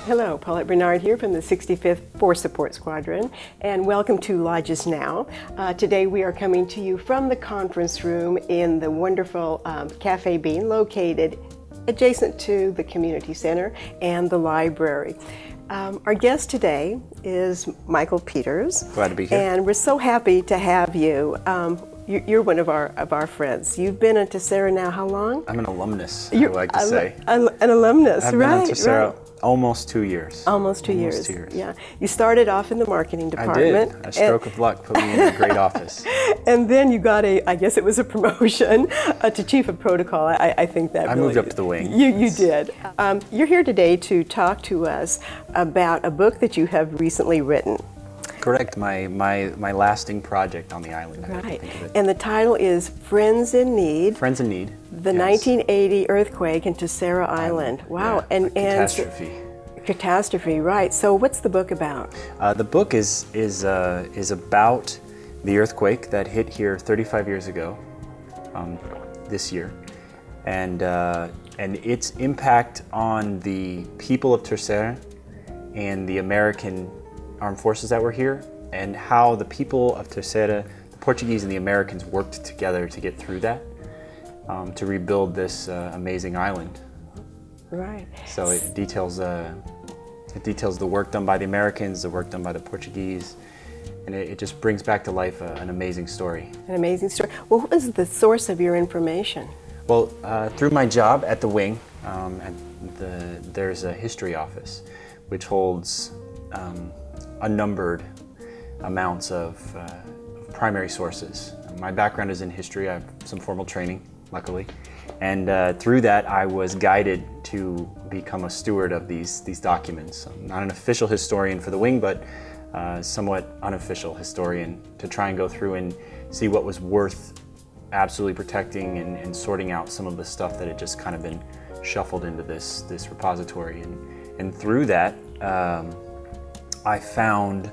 Hello, Paulette Bernard here from the 65th Force Support Squadron, and welcome to Lajes Now. Today we are coming to you from the conference room in the wonderful Cafe Bean, located adjacent to the community center and the library. Our guest today is Michael Peters. Glad to be here. And we're so happy to have you. You're one of our friends. You've been at Tessera now how long? I'm an alumnus, I like to say. An alumnus, I've right. I've been at Tessera right. almost 2 years. Almost two years. Yeah. You started off in the marketing department. I did. A stroke of luck put me in a great office. And then you got I guess it was a promotion to chief of protocol. I think that I moved up to the wing. You did. You're here today to talk to us about a book that you have recently written. Correct. My lasting project on the island. Right. And the title is Friends in Need. Friends in Need. The 1980 earthquake in Tessera Island. Wow. Yeah, and catastrophe. Catastrophe, right. So what's the book about? The book is about the earthquake that hit here 35 years ago, this year, and its impact on the people of Tessera and the American armed forces that were here, and how the people of Tessera, the Portuguese and the Americans, worked together to get through that, to rebuild this amazing island. Right. So it details the work done by the Americans, the work done by the Portuguese, and it just brings back to life an amazing story. An amazing story. Well, what was the source of your information? Well, through my job at the wing, there's a history office, which holds unnumbered amounts of primary sources. My background is in history. I have some formal training, luckily, and through that I was guided to become a steward of these documents. I'm not an official historian for the wing, but somewhat unofficial historian, to try and go through and see what was worth absolutely protecting and sorting out some of the stuff that had just kind of been shuffled into this repository. And through that, I found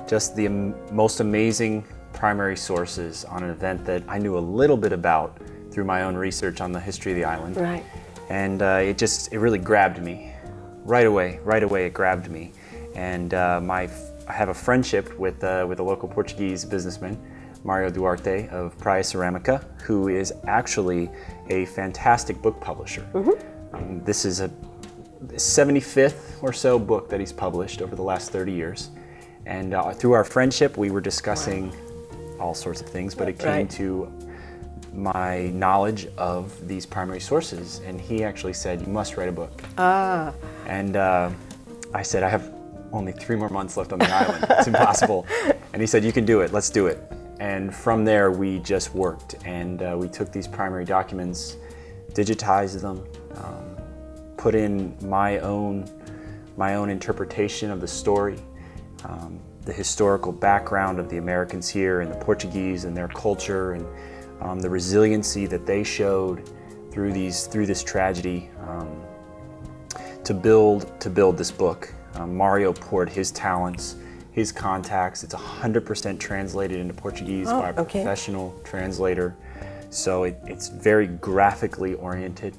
just the most amazing primary sources on an event that I knew a little bit about through my own research on the history of the island. Right. And it really grabbed me. Right away it grabbed me. And I have a friendship with a local Portuguese businessman, Mario Duarte of Praia Ceramica, who is actually a fantastic book publisher. Mm-hmm. This is a 75th or so book that he's published over the last 30 years. And through our friendship, we were discussing all sorts of things, but it came to my knowledge of these primary sources. And he actually said, "You must write a book." Ah. And I said, "I have only 3 more months left on the island. It's impossible." And he said, "You can do it. Let's do it." And from there, we just worked. And we took these primary documents, digitized them, put in my own interpretation of the story, the historical background of the Americans here and the Portuguese and their culture, and the resiliency that they showed through this tragedy, to build this book. Mario poured his talents, his contacts. It's 100% translated into Portuguese by a professional translator, so it's very graphically oriented.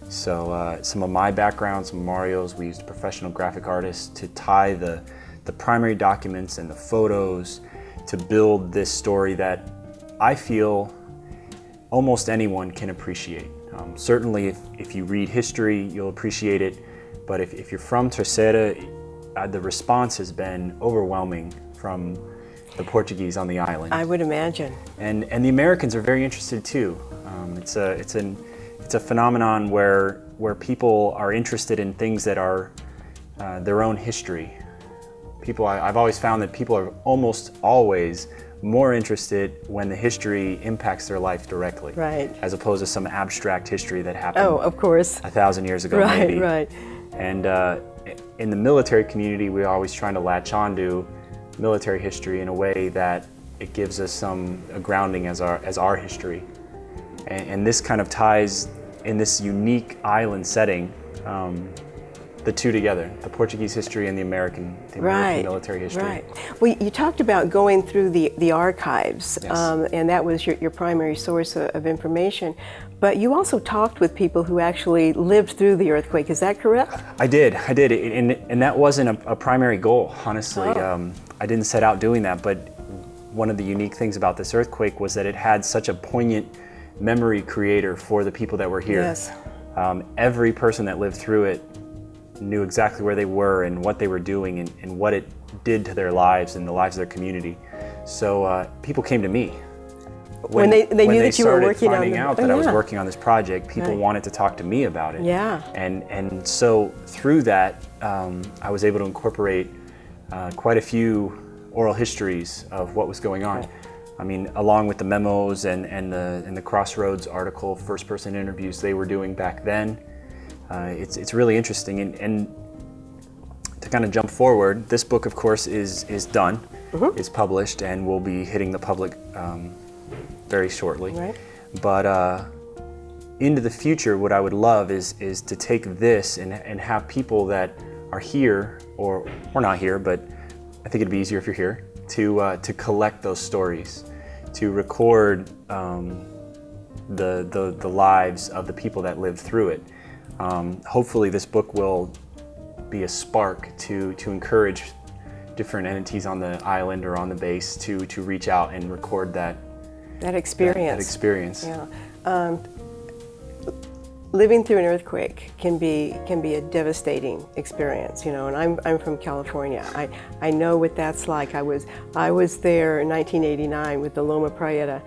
So some of my background, some of Mario's, we used a professional graphic artist to tie the primary documents and the photos to build this story that I feel almost anyone can appreciate. Certainly if you read history, you'll appreciate it, but if you're from Tessera, the response has been overwhelming from the Portuguese on the island. I would imagine. And the Americans are very interested too. It's a phenomenon where people are interested in things that are their own history. I've always found that people are almost always more interested when the history impacts their life directly, right, as opposed to some abstract history that happened, of course, 1,000 years ago, right, maybe. Right. And in the military community, we're always trying to latch onto military history in a way that it gives us a grounding as our history. And this kind of ties, in this unique island setting, the two together, the Portuguese history and the American military history. Right. Well, you talked about going through the archives, Yes. And that was your primary source of information. But you also talked with people who actually lived through the earthquake. Is that correct? I did, and that wasn't a primary goal, honestly. Oh. I didn't set out doing that, but one of the unique things about this earthquake was that it had such a poignant memory creator for the people that were here. Yes. Every person that lived through it knew exactly where they were and what they were doing and what it did to their lives and the lives of their community. So people came to me. When they knew that you were working on finding out that I was working on this project, people wanted to talk to me about it. Yeah. And so through that, I was able to incorporate quite a few oral histories of what was going on. I mean, along with the memos and the Crossroads article, first-person interviews they were doing back then. It's really interesting, and to kind of jump forward, this book, of course, is done, is published, and will be hitting the public very shortly. Right. But into the future, what I would love is to take this and have people that are here or not here, but I think it'd be easier if you're here to collect those stories, to record the lives of the people that lived through it. Hopefully this book will be a spark to encourage different entities on the island or on the base to reach out and record that experience. That experience. Yeah. Living through an earthquake can be a devastating experience, you know. And I'm from California. I know what that's like. I was there in 1989 with the Loma Prieta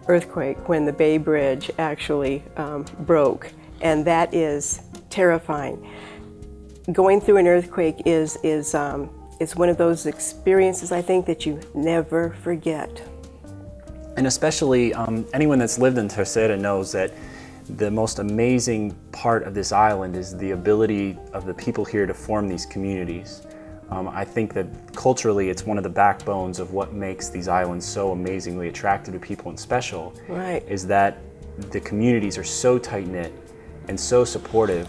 earthquake when the Bay Bridge actually broke. And that is terrifying. Going through an earthquake is one of those experiences, I think, that you never forget. And especially anyone that's lived in Terceira knows that the most amazing part of this island is the ability of the people here to form these communities. I think that culturally it's one of the backbones of what makes these islands so amazingly attractive to people and special. Right. Is that the communities are so tight-knit and so supportive,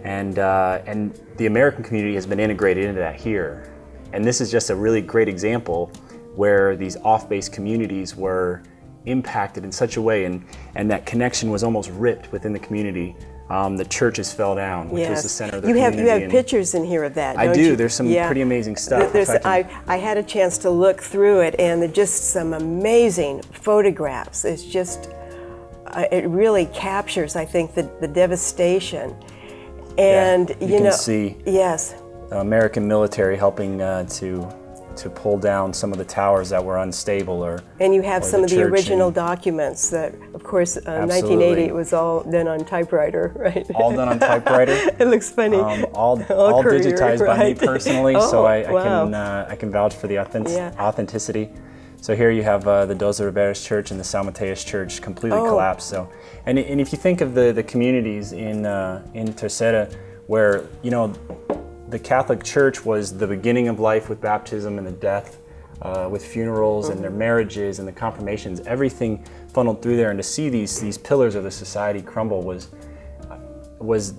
and the American community has been integrated into that here. And this is just a really great example where these off-base communities were impacted in such a way, and that connection was almost ripped within the community. The churches fell down, which was the center of the community. You have pictures in here of that, don't I do. you? There's some pretty amazing stuff. I had a chance to look through it, and there's just some amazing photographs. It's just, it really captures, I think, the devastation. And you can see yes, the American military helping to pull down some of the towers that were unstable, and you have some of the original documents that, of course, 1980 it was all done on typewriter, right? All done on typewriter. It looks funny. All courier, digitized by me personally, so I can vouch for the Yeah. authenticity. So here you have the Dos Ribeiras Church and the São Mateus Church completely collapsed. So, and if you think of the communities in Terceira, where the Catholic Church was the beginning of life with baptism and the death, with funerals and their marriages and the confirmations, everything funneled through there, and to see these pillars of the society crumble was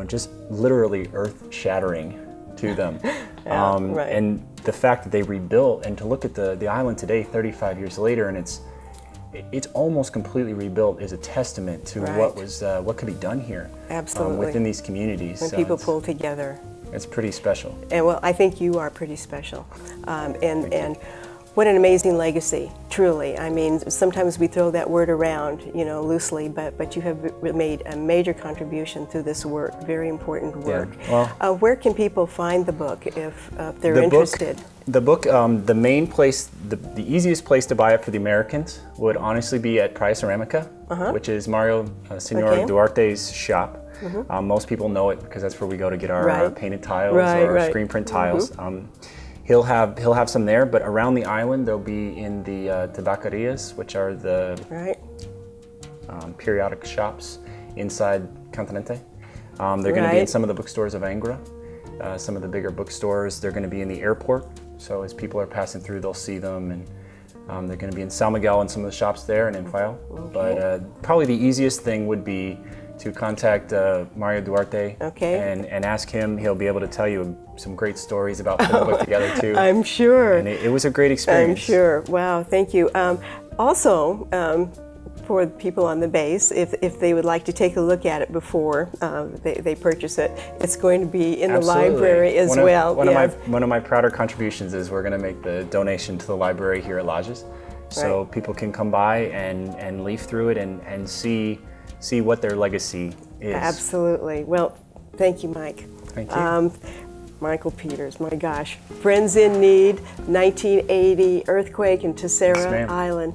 just literally earth-shattering to them. Right. And the fact that they rebuilt, and to look at the island today 35 years later, and it's almost completely rebuilt, is a testament to what could be done here. Absolutely. Within these communities. When people pull together. It's pretty special. And well, I think you are pretty special. And what an amazing legacy, truly. I mean, sometimes we throw that word around, loosely, but you have made a major contribution to this work, very important work. Yeah. Well, where can people find the book if they're interested? The book, the main place, the easiest place to buy it for the Americans would honestly be at Praia Ceramica, which is Mario Senor Duarte's shop. Most people know it because that's where we go to get our painted tiles or screen print tiles. He'll have some there, but around the island they'll be in the tabacarias, which are the periodic shops inside Continente. They're going to be in some of the bookstores of Angra, some of the bigger bookstores. They're going to be in the airport, so as people are passing through, they'll see them, and they're going to be in São Miguel and some of the shops there, and in File. But probably the easiest thing would be to contact Mario Duarte and ask him. He'll be able to tell you some great stories about putting the book together too. I'm sure. And it was a great experience. I'm sure. Wow, thank you. Also, for people on the base, if they would like to take a look at it before they purchase it, it's going to be in the library as well. One of my prouder contributions is we're going to make the donation to the library here at Lajes, so people can come by and leaf through it and see what their legacy is. Absolutely. Well, thank you, Mike. Thank you. Michael Peters, my gosh. Friends in Need, 1980 earthquake in Tessera Island.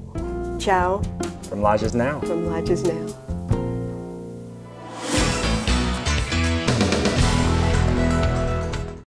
Ciao. From Lajes Now. From Lajes Now.